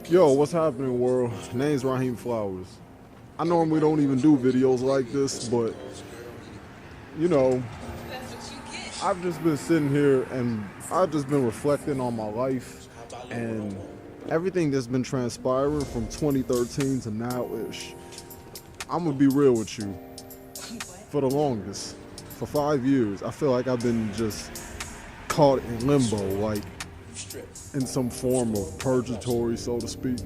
Yo, what's happening, world? Name's Raheem Flowers. I normally don't even do videos like this, but you know, I've just been sitting here and I've just been reflecting on my life and everything that's been transpiring from 2013 to now-ish. I'm gonna be real with you. For the longest, for 5 years, I feel like I've been just caught in limbo, like in some form of purgatory, so to speak,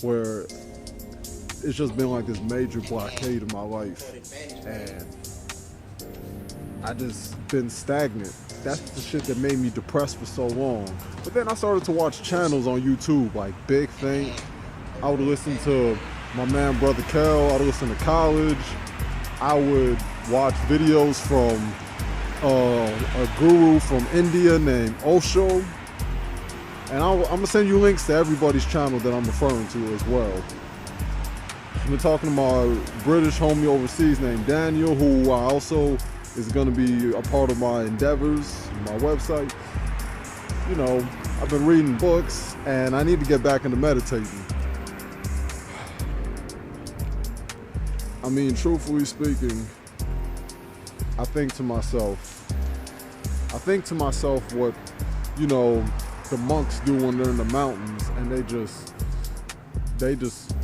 where it's just been like this major blockade in my life, and I just been stagnant. That's the shit that made me depressed for so long. But then I started to watch channels on YouTube like Big Think. I would listen to my man Brother Kel. I would listen to College. I would watch videos from a guru from India named Osho. And I'm gonna send you links to everybody's channel that I'm referring to as well. I've been talking to my British homie overseas named Daniel, who I also is gonna be a part of my endeavors, my website. You know, I've been reading books and I need to get back into meditating. I mean, truthfully speaking, I think to myself what, you know, the monks do when they're in the mountains, and they just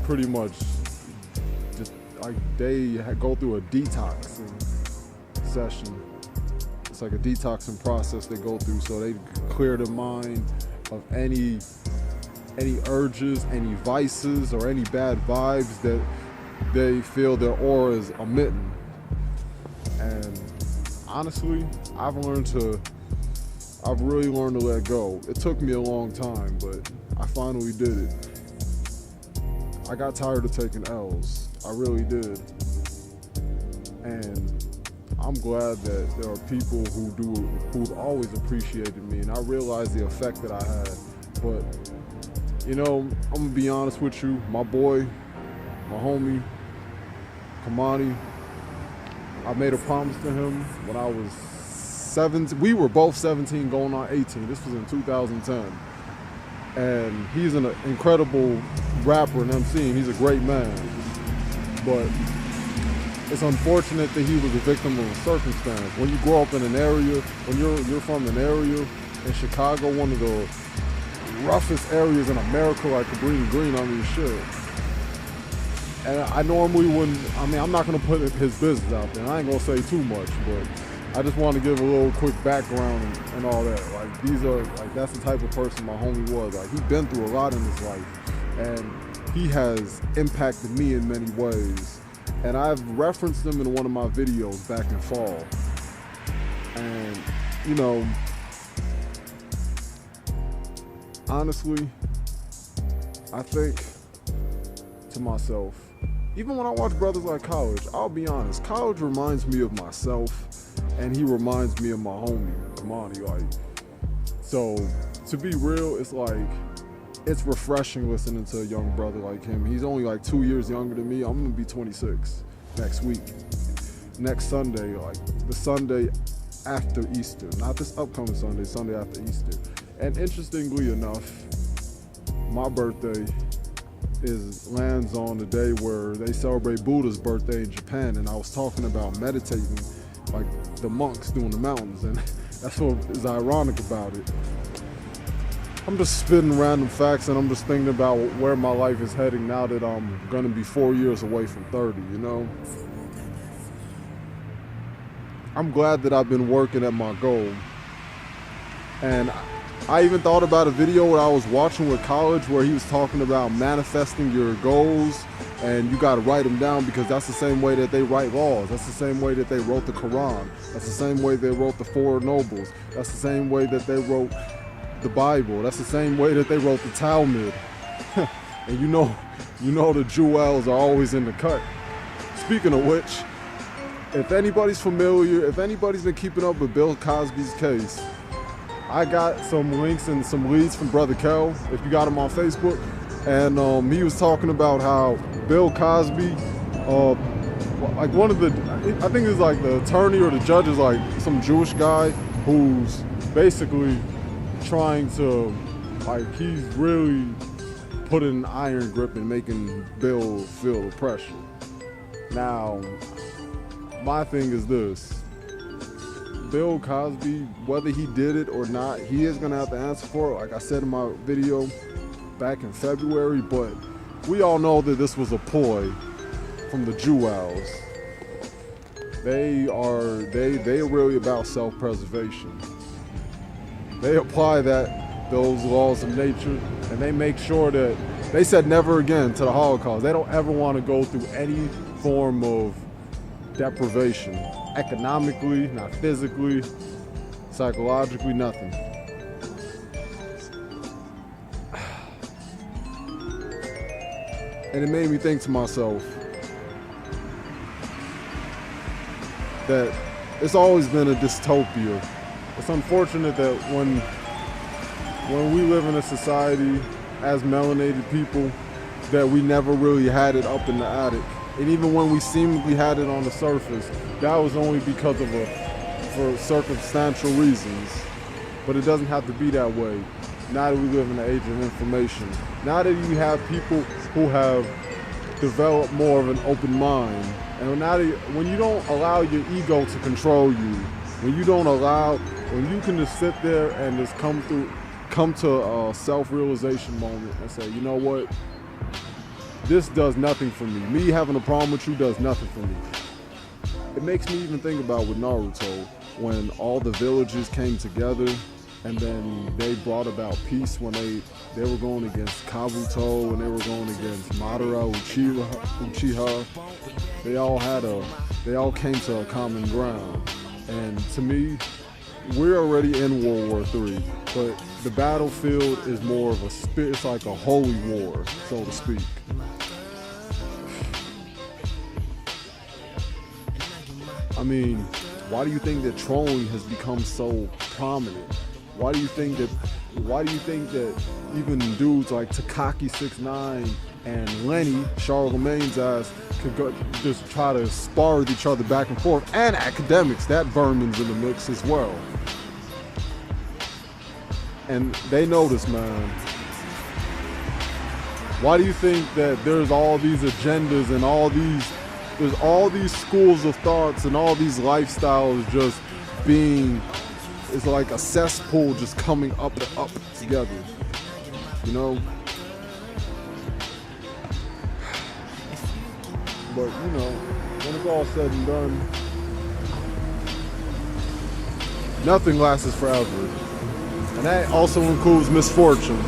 pretty much just like they go through a detoxing session. It's like a detoxing process they go through, so they clear their mind of any urges, any vices, or any bad vibes that they feel their aura is emitting. And honestly, I've really learned to let go. It took me a long time, but I finally did it. I got tired of taking L's. I really did. And I'm glad that there are people who've always appreciated me, and I realized the effect that I had. But, you know, I'm gonna be honest with you, my boy, my homie, Kamani, I made a promise to him when I was 17. We were both 17 going on 18. This was in 2010. And he's an incredible rapper and MC, and he's a great man. But it's unfortunate that he was a victim of a circumstance. When you grow up in an area, when you're from an area in Chicago, one of the roughest areas in America, like Cabrini Green, I mean, shit. And I normally wouldn't, I'm not gonna put his business out there. I ain't gonna say too much, but I just want to give a little quick background and all that. Like, that's the type of person my homie was. Like, he's been through a lot in his life, and he has impacted me in many ways. And I've referenced him in one of my videos back in fall. And, you know, honestly, I think to myself, even when I watch brothers like College, I'll be honest, College reminds me of myself, and he reminds me of my homie, Kamani. Like, so to be real, it's like, it's refreshing listening to a young brother like him. He's only like 2 years younger than me. I'm gonna be 26 next week. Next Sunday, like the Sunday after Easter. Not this upcoming Sunday, Sunday after Easter. And interestingly enough, my birthday lands on the day where they celebrate Buddha's birthday in Japan, and I was talking about meditating like the monks do in the mountains, and that's what is ironic about it. I'm just spitting random facts, and I'm just thinking about where my life is heading now that I'm gonna be 4 years away from 30, you know? I'm glad that I've been working at my goal. And I even thought about a video that I was watching with College where he was talking about manifesting your goals, and you gotta write them down, because that's the same way that they write laws. That's the same way that they wrote the Quran. That's the same way they wrote the Four Nobles. That's the same way that they wrote the Bible. That's the same way that they wrote the Talmud. And you know the jewels are always in the cut. Speaking of which, if anybody's familiar, if anybody's been keeping up with Bill Cosby's case, I got some links and some leads from Brother Kel, if you got him on Facebook, and he was talking about how Bill Cosby, like one of the, I think it's like the attorney or the judge is like some Jewish guy who's basically trying to, like, he's really putting an iron grip and making Bill feel the pressure. Now, my thing is this. Bill Cosby, whether he did it or not, he is gonna have to answer for it, like I said in my video back in February, but we all know that this was a ploy from the Jewels. They're really about self-preservation. They apply those laws of nature, and they make sure that they said never again to the Holocaust. They don't ever want to go through any form of deprivation, economically, not physically, psychologically, nothing. And it made me think to myself that it's always been a dystopia. It's unfortunate that when we live in a society as melanated people, that we never really had it up in the attic. And even when we seemingly had it on the surface, that was only because for circumstantial reasons. But it doesn't have to be that way. Now that we live in the age of information, now that you have people who have developed more of an open mind, and now that when you don't allow your ego to control you, when you can just sit there and just come to a self-realization moment and say, you know what, this does nothing for me. Me having a problem with you does nothing for me. It makes me even think about with Naruto, when all the villages came together and then they brought about peace when they were going against Kabuto and they were going against Madara, Uchiha. They all came to a common ground. And to me, we're already in World War III, but the battlefield is more of it's like a holy war, so to speak. I mean, why do you think that trolling has become so prominent? Why do you think that even dudes like Tekashi 6ix9ine and Lenny, Charlemagne's ass, could go just try to spar with each other back and forth, and academics, that vermin's in the mix as well. And they know this, man. Why do you think that there's all these agendas and there's all these schools of thoughts and all these lifestyles just it's like a cesspool just coming up and up together, you know? But, you know, when it's all said and done, nothing lasts forever. And that also includes misfortune.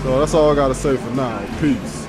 So that's all I gotta say for now. Peace.